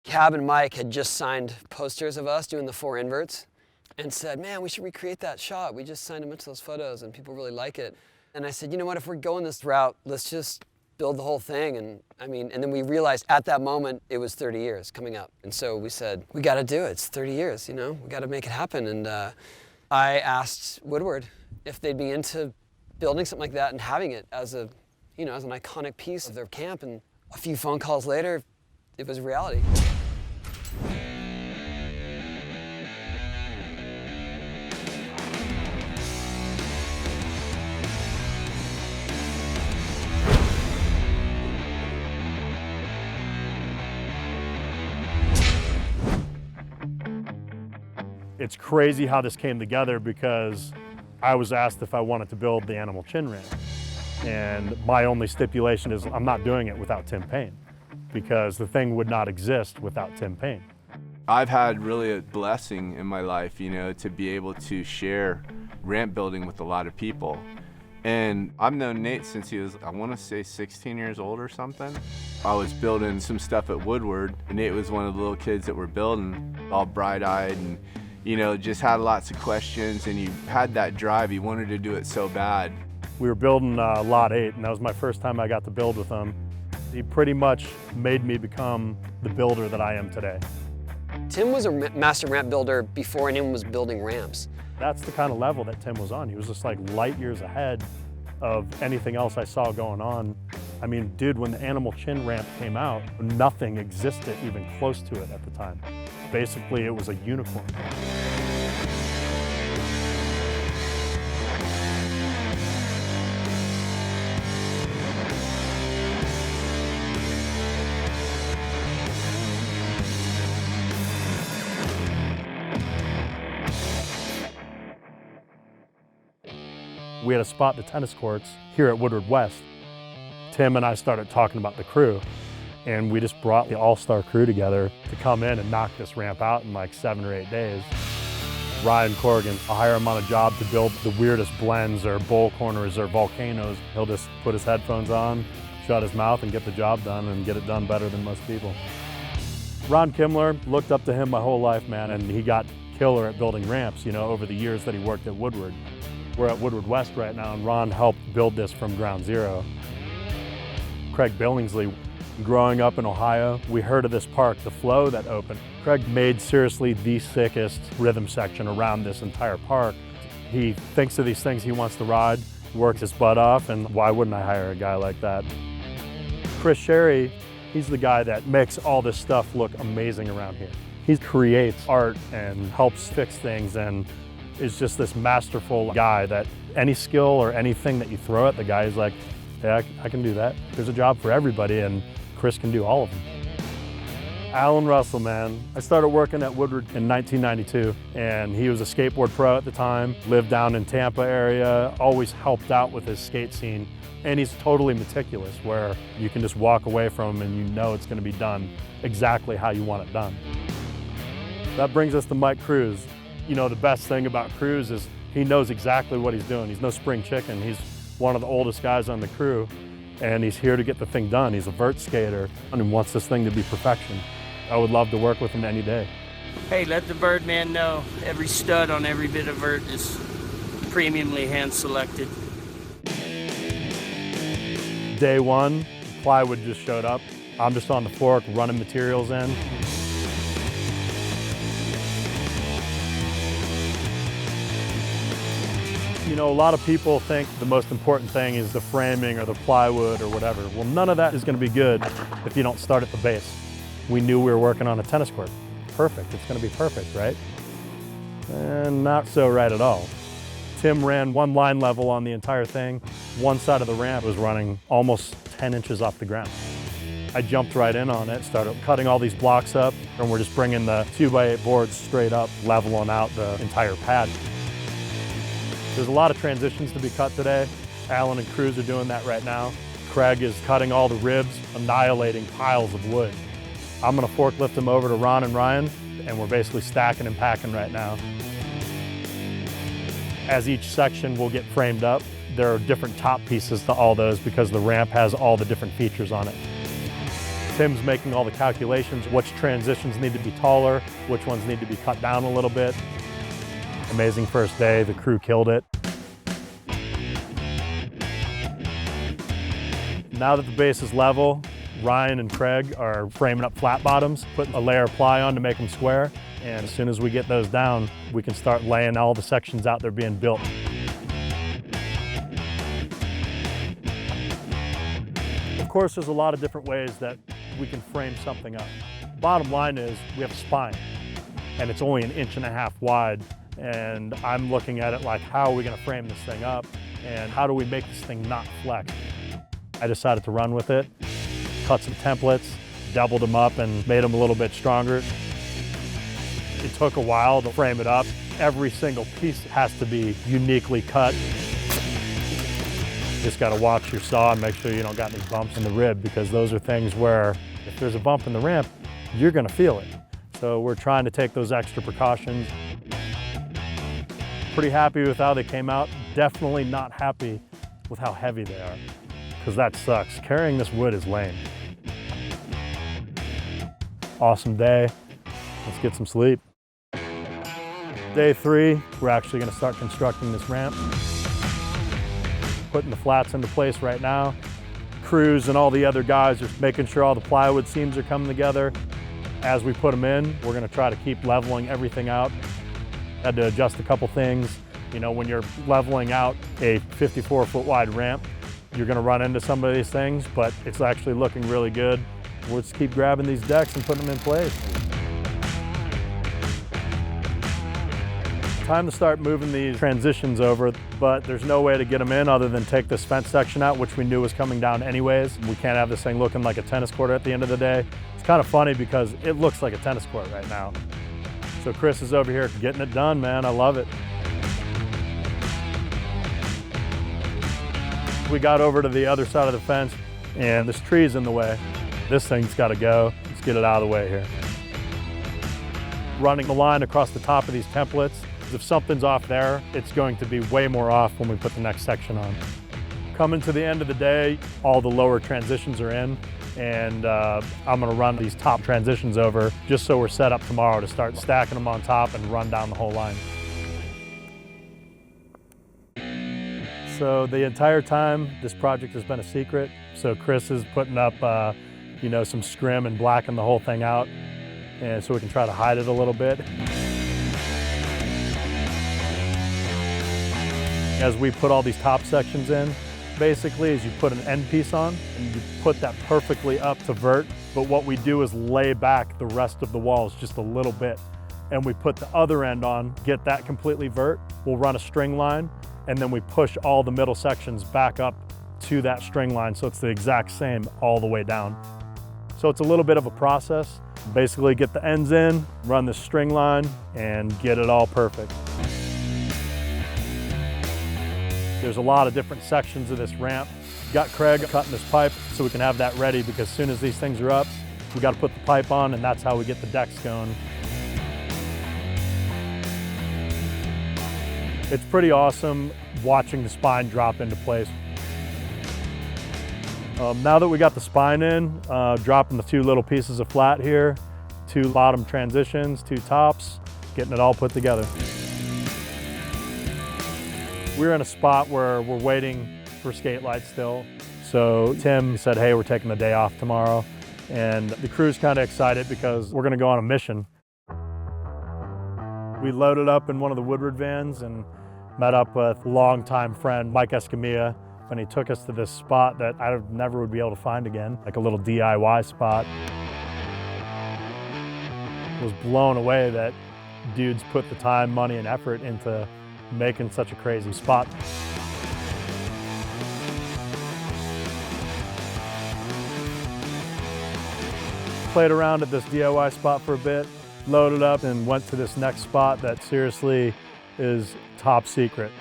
Cab and Mike had just signed posters of us doing the 4 inverts and said, man, we should recreate that shot. We just signed a bunch of those photos and people really like it. And I said, you know what, if we're going this route, let's just build the whole thing. And then we realized at that moment it was 30 years coming up. And so we said, we got to do it. It's 30 years, we got to make it happen. And I asked Woodward if they'd be into building something like that and having it as as an iconic piece of their camp. And a few phone calls later, it was reality. It's crazy how this came together because I was asked if I wanted to build the animal chin ramp. And my only stipulation is I'm not doing it without Tim Payne, because the thing would not exist without Tim Payne. I've had really a blessing in my life, to be able to share ramp building with a lot of people. And I've known Nate since he was, I want to say 16 years old or something. I was building some stuff at Woodward, and Nate was one of the little kids that were building, all bright-eyed and just had lots of questions, and he had that drive. He wanted to do it so bad. We were building Lot 8, and that was my first time I got to build with him. He pretty much made me become the builder that I am today. Tim was a master ramp builder before anyone was building ramps. That's the kind of level that Tim was on. He was just like light years ahead of anything else I saw going on. I mean, dude, when the animal chin ramp came out, nothing existed even close to it at the time. Basically, it was a unicorn. We had a spot at the tennis courts here at Woodward West. Tim and I started talking about the crew, and we just brought the all-star crew together to come in and knock this ramp out in like 7 or 8 days. Ryan Corrigan, I'll hire him on a job to build the weirdest blends or bowl corners or volcanoes. He'll just put his headphones on, shut his mouth, and get the job done, and get it done better than most people. Ron Kimler, looked up to him my whole life, man, and he got killer at building ramps, over the years that he worked at Woodward. We're at Woodward West right now, and Ron helped build this from ground zero. Craig Billingsley, growing up in Ohio, we heard of this park, the Flow, that opened. Craig made seriously the sickest rhythm section around this entire park. He thinks of these things he wants to ride, works his butt off, and why wouldn't I hire a guy like that? Kris Sherry, he's the guy that makes all this stuff look amazing around here. He creates art and helps fix things, and is just this masterful guy that any skill or anything that you throw at the guy is like, yeah, I can do that. There's a job for everybody, and Kris can do all of them. Alan Russell, man. I started working at Woodward in 1992, and he was a skateboard pro at the time, lived down in Tampa area, always helped out with his skate scene, and he's totally meticulous, where you can just walk away from him and you know it's gonna be done exactly how you want it done. That brings us to Mike Cruz. The best thing about Cruz is he knows exactly what he's doing. He's no spring chicken. He's one of the oldest guys on the crew, and he's here to get the thing done. He's a vert skater and he wants this thing to be perfection. I would love to work with him any day. Hey, let the Birdman know every stud on every bit of vert is premiumly hand selected. Day one, plywood just showed up. I'm just on the fork running materials in. A lot of people think the most important thing is the framing or the plywood or whatever. Well, none of that is going to be good if you don't start at the base. We knew we were working on a tennis court. Perfect, it's going to be perfect, right? And not so right at all. Tim ran one line level on the entire thing. One side of the ramp was running almost 10 inches off the ground. I jumped right in on it, started cutting all these blocks up, and we're just bringing the 2x8 boards straight up, leveling out the entire pad. There's a lot of transitions to be cut today. Alan and Cruz are doing that right now. Craig is cutting all the ribs, annihilating piles of wood. I'm gonna forklift them over to Ron and Ryan, and we're basically stacking and packing right now. As each section will get framed up, there are different top pieces to all those because the ramp has all the different features on it. Tim's making all the calculations, which transitions need to be taller, which ones need to be cut down a little bit. Amazing first day, the crew killed it. Now that the base is level, Ryan and Craig are framing up flat bottoms, putting a layer of ply on to make them square. And as soon as we get those down, we can start laying all the sections out there being built. Of course, there's a lot of different ways that we can frame something up. Bottom line is we have a spine, and it's only 1.5 inches wide. And I'm looking at it like, how are we gonna frame this thing up? And how do we make this thing not flex? I decided to run with it, cut some templates, doubled them up and made them a little bit stronger. It took a while to frame it up. Every single piece has to be uniquely cut. Just gotta watch your saw and make sure you don't got any bumps in the rib, because those are things where if there's a bump in the ramp, you're gonna feel it. So we're trying to take those extra precautions. Pretty happy with how they came out. Definitely not happy with how heavy they are, because that sucks. Carrying this wood is lame. Awesome day. Let's get some sleep. Day 3, we're actually gonna start constructing this ramp. Putting the flats into place right now. Crews and all the other guys are making sure all the plywood seams are coming together. As we put them in, we're gonna try to keep leveling everything out. Had to adjust a couple things. You know, when you're leveling out a 54-foot wide ramp, you're gonna run into some of these things, but it's actually looking really good. We'll just keep grabbing these decks and putting them in place. Time to start moving these transitions over, but there's no way to get them in other than take this fence section out, which we knew was coming down anyways. We can't have this thing looking like a tennis court at the end of the day. It's kind of funny because it looks like a tennis court right now. So Chris is over here getting it done, man. I love it. We got over to the other side of the fence and this tree's in the way. This thing's got to go. Let's get it out of the way here. Running the line across the top of these templates. If something's off there, it's going to be way more off when we put the next section on. Coming to the end of the day, all the lower transitions are in, and I'm gonna run these top transitions over just so we're set up tomorrow to start stacking them on top and run down the whole line. So the entire time, this project has been a secret. So Chris is putting up you know, some scrim and blacking the whole thing out, and so we can try to hide it a little bit. As we put all these top sections in, basically is you put an end piece on and you put that perfectly up to vert, but what we do is lay back the rest of the walls just a little bit, and we put the other end on, get that completely vert. We'll run a string line, and then we push all the middle sections back up to that string line so it's the exact same all the way down. So it's a little bit of a process. Basically get the ends in, run the string line, and get it all perfect. There's a lot of different sections of this ramp. Got Craig cutting this pipe so we can have that ready, because as soon as these things are up, we got to put the pipe on, and that's how we get the decks going. It's pretty awesome watching the spine drop into place. Now that we got the spine in, dropping the 2 little pieces of flat here, 2 bottom transitions, 2 tops, getting it all put together. We're in a spot where we're waiting for skate lights still. So Tim said, hey, we're taking the day off tomorrow. And the crew's kind of excited because we're gonna go on a mission. We loaded up in one of the Woodward vans and met up with longtime friend Mike Escamilla, and he took us to this spot that I never would be able to find again, like a little DIY spot. I was blown away that dudes put the time, money, and effort into making such a crazy spot. Played around at this DIY spot for a bit, loaded up, and went to this next spot that seriously is top secret.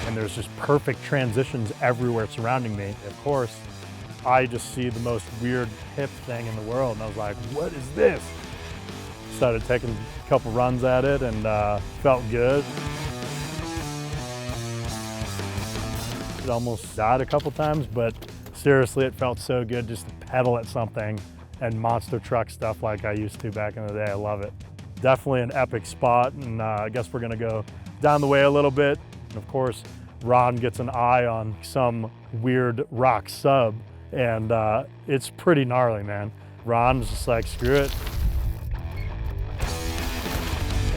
And there's just perfect transitions everywhere surrounding me. Of course, I just see the most weird hip thing in the world, and I was like, what is this? Started taking a couple runs at it and felt good. It almost died a couple times, but seriously, it felt so good just to pedal at something and monster truck stuff like I used to back in the day. I love it. Definitely an epic spot, and I guess we're gonna go down the way a little bit. And of course, Ron gets an eye on some weird rock sub, and it's pretty gnarly, man. Ron's just like, screw it.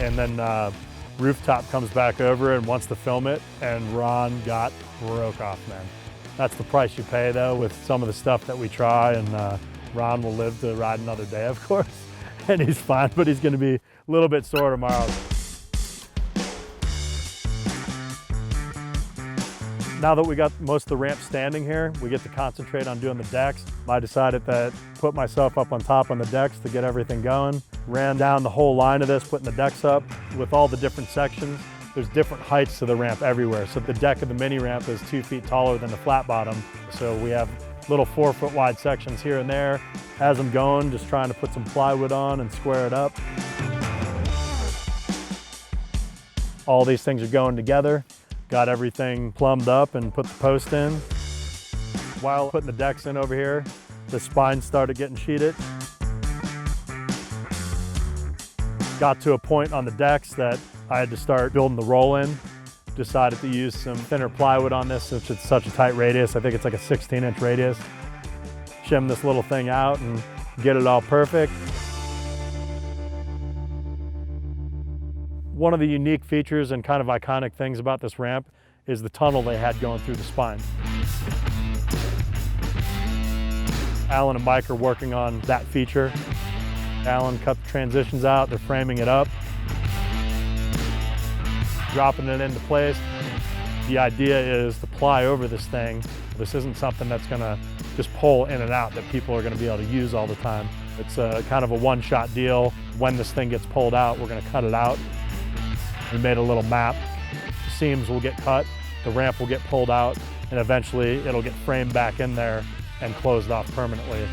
And then Rooftop comes back over and wants to film it, and Ron got broke off, man. That's the price you pay, though, with some of the stuff that we try, and Ron will live to ride another day, of course, and he's fine, but he's gonna be a little bit sore tomorrow. Now that we got most of the ramp standing here, we get to concentrate on doing the decks. I decided to put myself up on top on the decks to get everything going. Ran down the whole line of this, putting the decks up with all the different sections. There's different heights to the ramp everywhere. So the deck of the mini ramp is 2 feet taller than the flat bottom. So we have little 4 foot wide sections here and there. As I'm going, just trying to put some plywood on and square it up. All these things are going together. Got everything plumbed up and put the post in. While putting the decks in over here, the spine started getting sheeted. Got to a point on the decks that I had to start building the roll in. Decided to use some thinner plywood on this since it's such a tight radius. I think it's like a 16-inch radius. Shim this little thing out and get it all perfect. One of the unique features and kind of iconic things about this ramp is the tunnel they had going through the spine. Alan and Mike are working on that feature. Alan cut the transitions out, they're framing it up, dropping it into place. The idea is to ply over this thing. This isn't something that's gonna just pull in and out that people are gonna be able to use all the time. It's a kind of a one-shot deal. When this thing gets pulled out, we're gonna cut it out. We made a little map. The seams will get cut, the ramp will get pulled out, and eventually it'll get framed back in there and closed off permanently.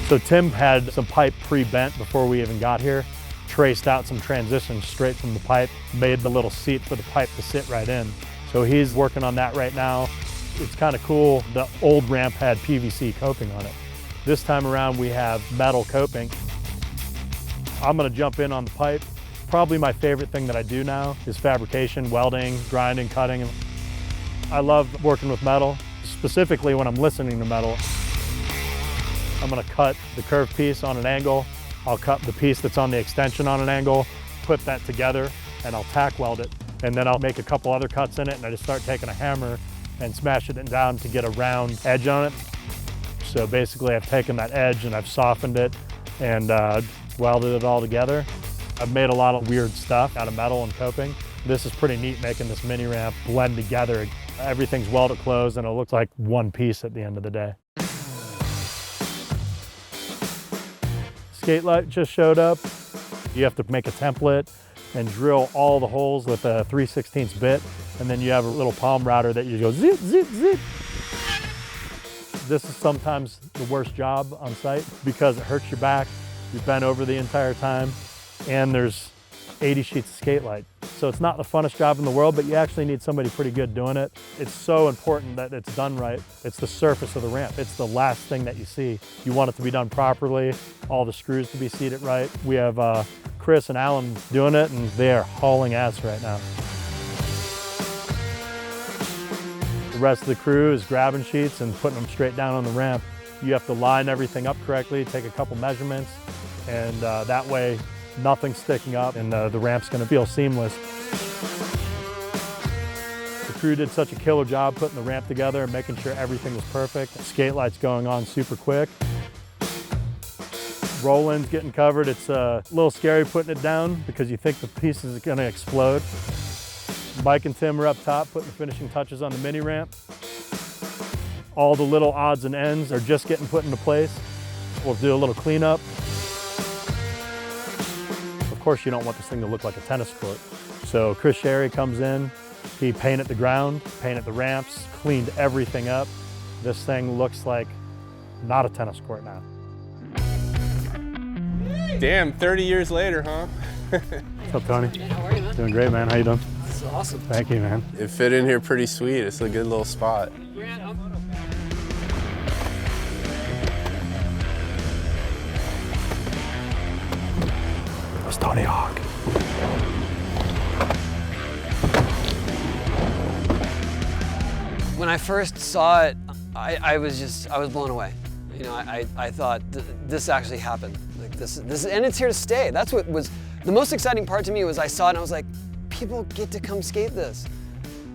So Tim had some pipe pre-bent before we even got here, traced out some transitions straight from the pipe, made the little seat for the pipe to sit right in. So he's working on that right now. It's kind of cool. The old ramp had PVC coping on it. This time around we have metal coping. I'm gonna jump in on the pipe. Probably my favorite thing that I do now is fabrication, welding, grinding, cutting. I love working with metal, specifically when I'm listening to metal. I'm gonna cut the curved piece on an angle. I'll cut the piece that's on the extension on an angle, put that together, and I'll tack weld it. And then I'll make a couple other cuts in it, and I just start taking a hammer and smashing it down to get a round edge on it. So basically I've taken that edge and I've softened it and welded it all together. I've made a lot of weird stuff out of metal and coping. This is pretty neat, making this mini ramp blend together. Everything's welded closed and it looks like one piece at the end of the day. Skate light just showed up. You have to make a template and drill all the holes with a 3/16 bit, and then you have a little palm router that you go zip, zip, zip. This is sometimes the worst job on site because it hurts your back. You've bent over the entire time, and there's 80 sheets of skate light. So it's not the funnest job in the world, but you actually need somebody pretty good doing it. It's so important that it's done right. It's the surface of the ramp. It's the last thing that you see. You want it to be done properly, all the screws to be seated right. We have Chris and Alan doing it, and they are hauling ass right now. The rest of the crew is grabbing sheets and putting them straight down on the ramp. You have to line everything up correctly, take a couple measurements, and that way nothing's sticking up and the ramp's gonna feel seamless. The crew did such a killer job putting the ramp together and making sure everything was perfect. The skate light's going on super quick. Roll-in's getting covered. It's a little scary putting it down because you think the piece is gonna explode. Mike and Tim are up top putting the finishing touches on the mini ramp. All the little odds and ends are just getting put into place. We'll do a little cleanup. Of course, you don't want this thing to look like a tennis court. So Kris Sherry comes in, he painted the ground, painted the ramps, cleaned everything up. This thing looks like not a tennis court now. Damn, 30 years later, huh? What's up, Tony? Hey, how are you, man? Doing great, man. How you doing? It's awesome. Thank you, man. It fit in here pretty sweet. It's a good little spot. That's Tony Hawk. When I first saw it, I was blown away. You know, I thought this actually happened. Like this, and it's here to stay. That's what was the most exciting part to me. Was I saw it and I was like, people get to come skate this.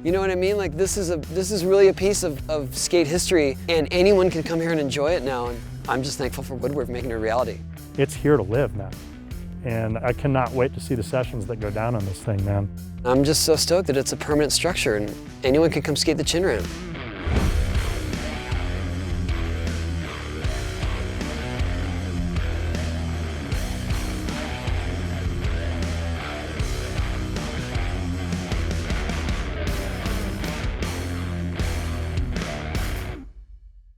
You know what I mean? Like this is really a piece of skate history, and anyone can come here and enjoy it now. And I'm just thankful for Woodward making it a reality. It's here to live now. And I cannot wait to see the sessions that go down on this thing, man. I'm just so stoked that it's a permanent structure and anyone can come skate the chin ramp.